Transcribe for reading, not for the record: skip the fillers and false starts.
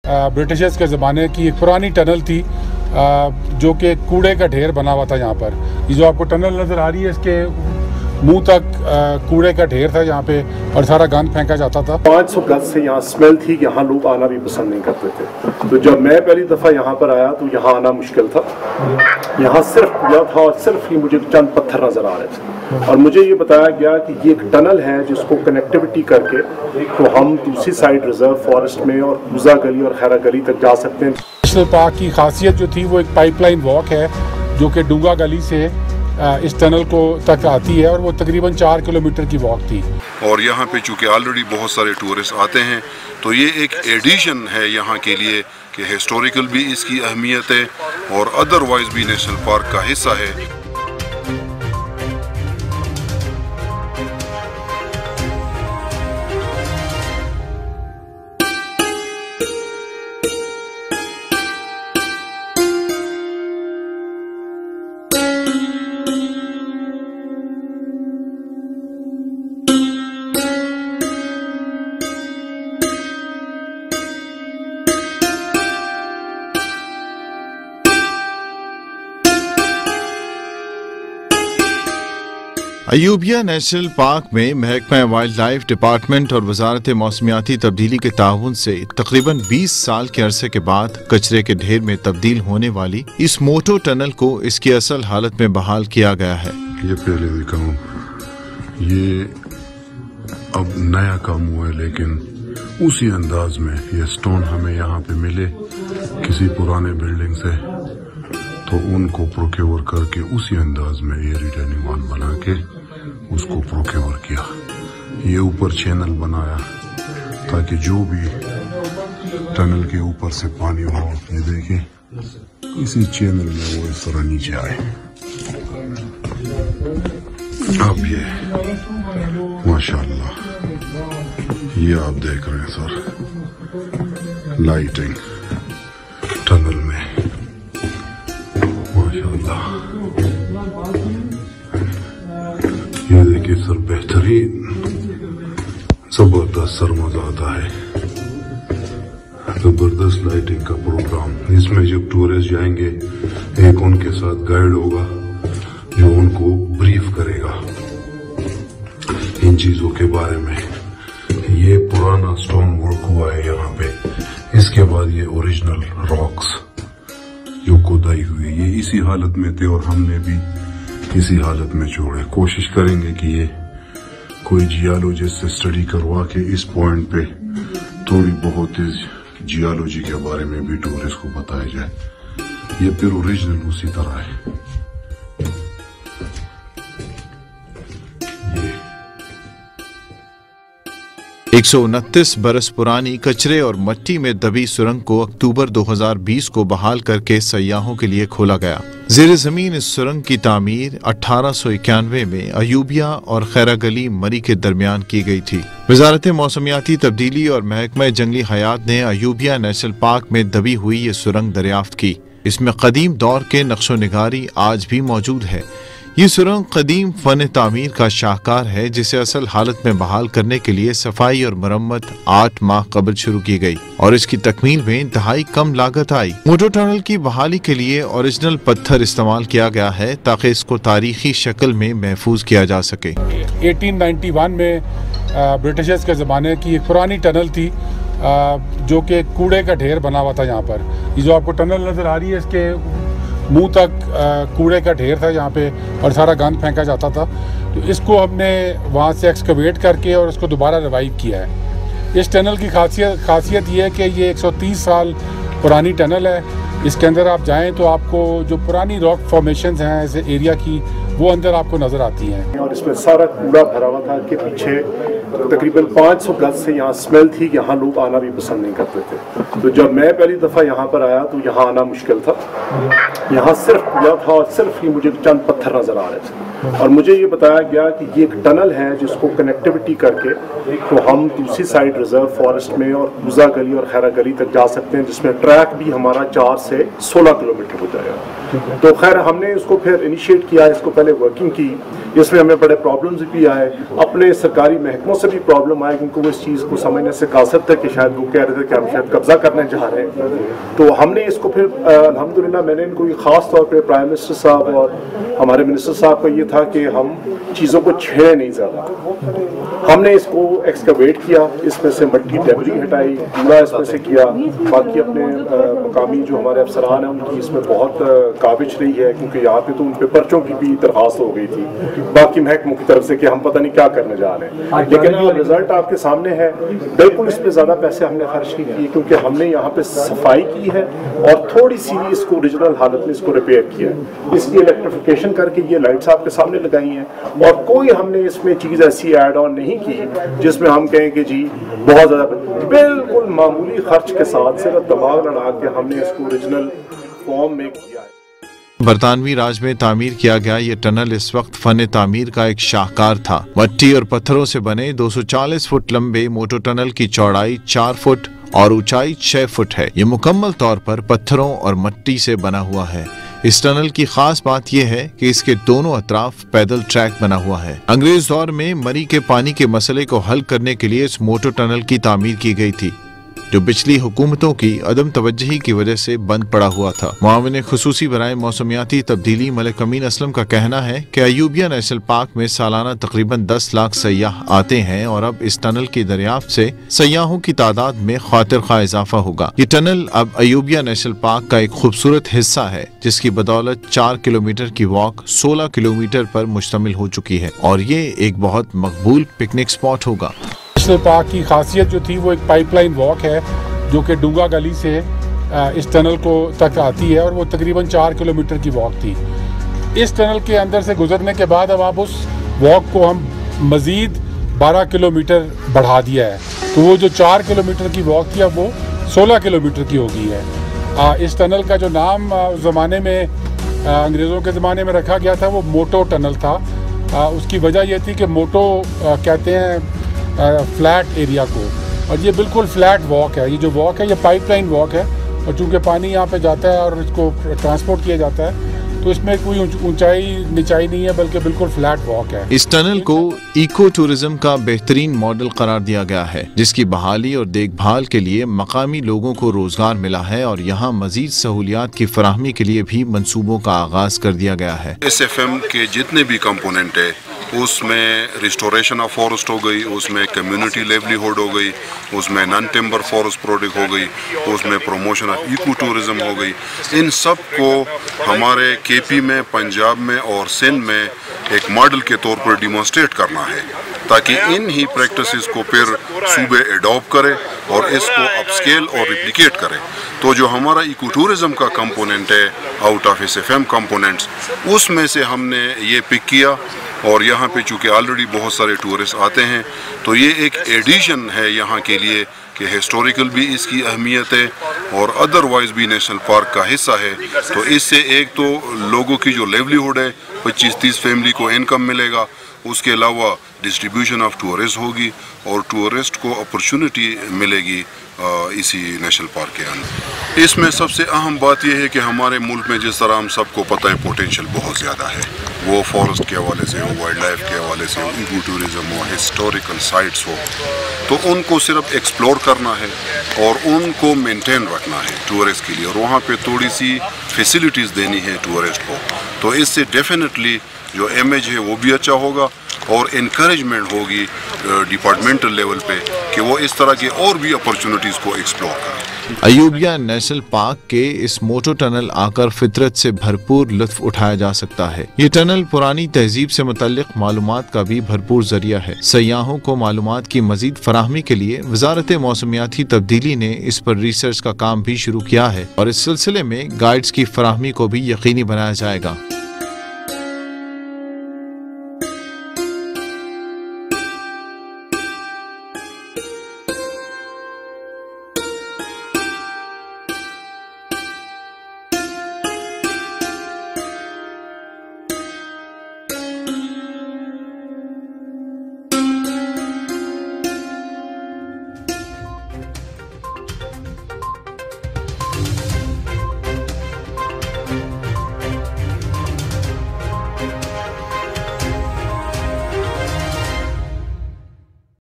Britishers के ज़माने की एक पुरानी टनल थी जो कि कूड़े का ढेर बना हुआ था यहाँ पर। ये जो आपको टनल नज़र आ रही है इसके मुंह तक कूड़े का ढेर था यहाँ पे और सारा गंद फेंका जाता था। 500 गज से यहाँ स्मेल थी, यहाँ लोग आना भी पसंद नहीं करते थे। तो जब मैं पहली दफ़ा यहाँ पर आया तो यहाँ आना मुश्किल था। यहाँ सिर्फ कूड़ा था और सिर्फ ही मुझे चंद पत्थर नज़र आ रहे थे और मुझे ये बताया गया कि ये एक टनल है जिसको कनेक्टिविटी करके तो हम दूसरी साइड रिजर्व फॉरेस्ट में और कूजा गली और खैरा गली तक जा सकते हैं। नेशनल पार्क की खासियत जो थी वो एक पाइपलाइन वॉक है जो कि डूंगा गली से इस टनल को तक आती है और वो तकरीबन 4 किलोमीटर की वॉक थी। और यहाँ पे चूँकि ऑलरेडी बहुत सारे टूरिस्ट आते हैं तो ये एक एडिशन है यहाँ के लिए कि हिस्टोरिकल भी इसकी अहमियत है और अदरवाइज भी नेशनल पार्क का हिस्सा है। अयूबिया नेशनल पार्क में महकमा वाइल्ड लाइफ डिपार्टमेंट और वजारत मौसमियाती तब्दीली के ताउन से तकरीबन 20 साल के अरसे के बाद कचरे के ढेर में तब्दील होने वाली इस मोटो टनल को इसकी असल हालत में बहाल किया गया है। ये पहले भी कहूँ, ये अब नया काम हुआ है लेकिन उसी अंदाज में ये स्टोन हमें यहाँ पे मिले किसी पुराने बिल्डिंग से तो उनको प्रोक्योर करके उसी अंदाज में ये रिटर्निंग वॉल बना के उसको प्रोक्योर किया। ये ऊपर चैनल बनाया ताकि जो भी टनल के ऊपर से पानी हो ये देखिए इसी चैनल में वो इस तरह नीचे आए। अब ये माशाल्लाह ये आप देख रहे हैं सर लाइटिंग टनल में माशाल्लाह। ये देखिए सर बेहतरीन जबरदस्त सर मजा आता है, जबरदस्त लाइटिंग का प्रोग्राम। इसमें जब टूरिस्ट जाएंगे एक उनके साथ गाइड होगा जो उनको ब्रीफ करेगा इन चीजों के बारे में। ये पुराना स्टोन वर्क हुआ है यहाँ पे, इसके बाद ये ओरिजिनल रॉक्स जो खुदाई हुई ये इसी हालत में थे और हमने भी इसी हालत में छोड़े। कोशिश करेंगे कि ये कोई जियोलॉजिस्ट से स्टडी करवा के इस पॉइंट पे थोड़ी बहुत जियोलॉजी के बारे में भी टूरिस्ट को बताया जाए। ये फिर ओरिजिनल उसी तरह है। 129 बरस पुरानी कचरे और मिट्टी में दबी सुरंग को अक्टूबर 2020 को बहाल करके सयाहों के लिए खोला गया। ज़ेर ज़मीन इस सुरंग की तामीर 1891 में अयूबिया और खैरा गली मरी के दरमियान की गई थी। वजारत मौसमियाती तब्दीली और महकमा जंगली हयात ने अयूबिया नेशनल पार्क में दबी हुई ये सुरंग दरियाफ्त की। इसमें कदीम दौर के नक्शो निगारी आज भी मौजूद है। ये सुरंग कदीम फन तामीर का शाहकार है जिसे असल हालत में बहाल करने के लिए सफाई और मरम्मत 8 माह कबल शुरू की गई और इसकी तकमील में इंतहाई कम लागत आई। मोटो टनल की बहाली के लिए ओरिजिनल पत्थर इस्तेमाल किया गया है ताकि इसको तारीखी शक्ल में महफूज किया जा सके। 1891 में ब्रिटिशर्स के ज़माने की एक पुरानी टनल थी जो कि कूड़े का ढेर बना हुआ था यहाँ पर। ये जो आपको टनल नज़र आ रही है इसके मुंह तक कूड़े का ढेर था यहाँ पे और सारा गंद फेंका जाता था। तो इसको हमने वहाँ से एक्सकवेट करके और उसको दोबारा रिवाइव किया है। इस टनल की खासियत ये है कि ये 130 साल पुरानी टनल है। इसके अंदर आप जाएं तो आपको जो पुरानी रॉक फॉर्मेशंस हैं ऐसे एरिया की वो अंदर आपको नज़र आती हैं। और इसमें सारा कूड़ा भरा हुआ था कि पीछे तकरीबन 500 गज से यहाँ स्मेल थी, यहाँ लोग आना भी पसंद नहीं करते थे। तो जब मैं पहली दफ़ा यहाँ पर आया तो यहाँ आना मुश्किल था। यहाँ सिर्फ कूड़ा था और सिर्फ ही मुझे चंद पत्थर नज़र आ रहे थे और मुझे ये बताया गया कि ये एक टनल है जिसको कनेक्टिविटी करके तो हम दूसरी साइड रिजर्व फॉरेस्ट में और कूजा गली और खैरा गली तक जा सकते हैं, जिसमें ट्रैक भी हमारा 4 से 16 किलोमीटर हो जाएगा। तो खैर हमने इसको फिर इनिशिएट किया, इसको पहले वर्किंग की, इसमें हमें बड़े प्रॉब्लम्स भी आए, अपने सरकारी महकमों से भी प्रॉब्लम आए क्योंकि वो इस चीज़ को समझने से कासिर थे कि शायद वो कह रहे थे कि हम शायद कब्जा करने जा रहे हैं। तो हमने इसको फिर अल्हम्दुलिल्लाह मैंने इनको ख़ास तौर पर प्राइम मिनिस्टर साहब और हमारे मिनिस्टर साहब का ये था कि हम चीज़ों को छेड़े नहीं ज़्यादा। हमने इसको एक्सकवेट किया, इसमें से मिट्टी डेबरी हटाई, कूड़ा इसमें से किया। बाकी अपने मकामी जो हमारे अफसरान हैं उनकी इसमें बहुत काबिज रही है क्योंकि यहाँ पे तो उन पे पर्चों की भी दरख्वास्त हो गई थी बाकी महकमों की तरफ से कि हम पता नहीं क्या करने जा रहे हैं, लेकिन रिजल्ट आपके सामने है। बिल्कुल इसमें ज़्यादा पैसे हमने खर्च नहीं किए क्योंकि हमने यहाँ पे सफाई की है और थोड़ी सी इसको ओरिजिनल हालत में इसको रिपेयर किया है। इसकी इलेक्ट्रिफिकेशन करके ये लाइट्स आपके सामने लगाई हैं और कोई हमने इसमें चीज़ ऐसी ऐड ऑन नहीं की जिसमें हम कहें कि जी बहुत ज़्यादा, बिल्कुल मामूली खर्च के साथ सिर्फ दबाव लड़ा के हमने इसको ओरिजिनल फॉर्म में किया है। बरतानवी राज में तामीर किया गया ये टनल इस वक्त फन तामीर का एक शाहकार था। मट्टी और पत्थरों से बने 240 फुट लंबे मोटो टनल की चौड़ाई 4 फुट और ऊंचाई 6 फुट है। ये मुकम्मल तौर पर पत्थरों और मट्टी से बना हुआ है। इस टनल की खास बात यह है कि इसके दोनों अतराफ पैदल ट्रैक बना हुआ है। अंग्रेज दौर में मरी के पानी के मसले को हल करने के लिए इस मोटो टनल की तामीर की गई थी जो पिछली हुकूमतों की अदम तवज्जुही की वजह से बंद पड़ा हुआ था। मुआविन खुसूसी बराए मौसमियाती तब्दीली मलिक अमीन असलम का कहना है कि अयूबिया नेशनल पार्क में सालाना तकरीबन 10 लाख सयाह आते हैं और अब इस टनल की दरियाफ्त से सयाहों की तादाद में खातिर खा इजाफा होगा। ये टनल अब अयूबिया नेशनल पार्क का एक खूबसूरत हिस्सा है जिसकी बदौलत 4 किलोमीटर की वॉक 16 किलोमीटर पर मुश्तमिल हो चुकी है और ये एक बहुत मकबूल पिकनिक स्पॉट होगा। नेशनल पार्क की खासियत जो थी वो एक पाइपलाइन वॉक है जो कि डूंगा गली से इस टनल को तक आती है और वो तकरीबन 4 किलोमीटर की वॉक थी। इस टनल के अंदर से गुजरने के बाद अब आप उस वॉक को हम मज़ीद 12 किलोमीटर बढ़ा दिया है, तो वो जो 4 किलोमीटर की वॉक थी अब वो 16 किलोमीटर की हो गई है। इस टनल का जो नाम उस ज़माने में अंग्रेज़ों के ज़माने में रखा गया था वो मोटो टनल था। उसकी वजह यह थी कि मोटो कहते हैं फ्लैट एरिया को, और ये बिल्कुल फ्लैट वॉक है। ये जो वॉक है ये पाइपलाइन वॉक है और चूँकि पानी यहाँ पे जाता है और इसको ट्रांसपोर्ट किया जाता है तो इसमें कोई ऊंचाई निचाई नहीं है बल्कि बिल्कुल फ्लैट वॉक है। इस टनल को इको टूरिज्म का बेहतरीन मॉडल करार दिया गया है जिसकी बहाली और देखभाल के लिए मकामी लोगों को रोजगार मिला है और यहाँ मजीद सहूलियात की फराहमी के लिए भी मंसूबों का आगाज कर दिया गया है। SFM के जितने भी कंपोनेंट है उसमें रिस्टोरेशन ऑफ फॉरेस्ट हो गई, उसमें कम्युनिटी लेवलीहुड हो गई, उसमें नॉन टिम्बर फॉरेस्ट प्रोडक्ट हो गई, उसमें प्रमोशन ऑफ इको टूरिज्म हो गई। इन सब को हमारे KP में, पंजाब में और सिंध में एक मॉडल के तौर पर डिमॉन्स्ट्रेट करना है ताकि इन ही प्रैक्टिसेस को फिर सूबे एडॉप्ट करे और इसको अपस्केल और रिप्लिकेट करे। तो जो हमारा इको टूरिज्म का कंपोनेंट है आउट ऑफ SFM कंपोनेंट्स उसमें से हमने ये पिक किया और यहाँ पे चूँकि ऑलरेडी बहुत सारे टूरिस्ट आते हैं तो ये एक एडिशन है यहाँ के लिए कि हिस्टोरिकल भी इसकी अहमियत है और अदरवाइज भी नेशनल पार्क का हिस्सा है। तो इससे एक तो लोगों की जो लेवलीहुड है 25-30 फैमिली को इनकम मिलेगा, उसके अलावा डिस्ट्रीब्यूशन ऑफ टूरिस्ट होगी और टूरिस्ट को अपॉर्चुनिटी मिलेगी इसी नेशनल पार्क के अंदर। इसमें सबसे अहम बात यह है कि हमारे मुल्क में जिस तरह हम सबको पता है पोटेंशियल बहुत ज़्यादा है, वो फॉरेस्ट के हवाले से हो, वाइल्ड लाइफ के हवाले से हो, इको टूरिज्म हो, हिस्टोरिकल साइट्स हो, तो उनको सिर्फ एक्सप्लोर करना है और उनको मेंटेन रखना है टूरिस्ट के लिए और वहाँ पे थोड़ी सी फैसिलिटीज़ देनी है टूरिस्ट को। तो इससे डेफिनेटली जो इमेज है वो भी अच्छा होगा और इनकरेजमेंट होगी डिपार्टमेंटल लेवल पे कि वो इस तरह की और भी अपॉर्चुनिटीज़ को एक्सप्लोर करें। अयूबिया नेशनल पार्क के इस मोटो टनल आकर फितरत से भरपूर लुत्फ उठाया जा सकता है। ये टनल पुरानी तहजीब से मुतल्लिक मालूमात का भी भरपूर जरिया है। सयाहों को मालूमात की मजीद फराहमी के लिए वजारत मौसमियाती तब्दीली ने इस पर रिसर्च का काम भी शुरू किया है और इस सिलसिले में गाइड्स की फराहमी को भी यकीनी बनाया जाएगा।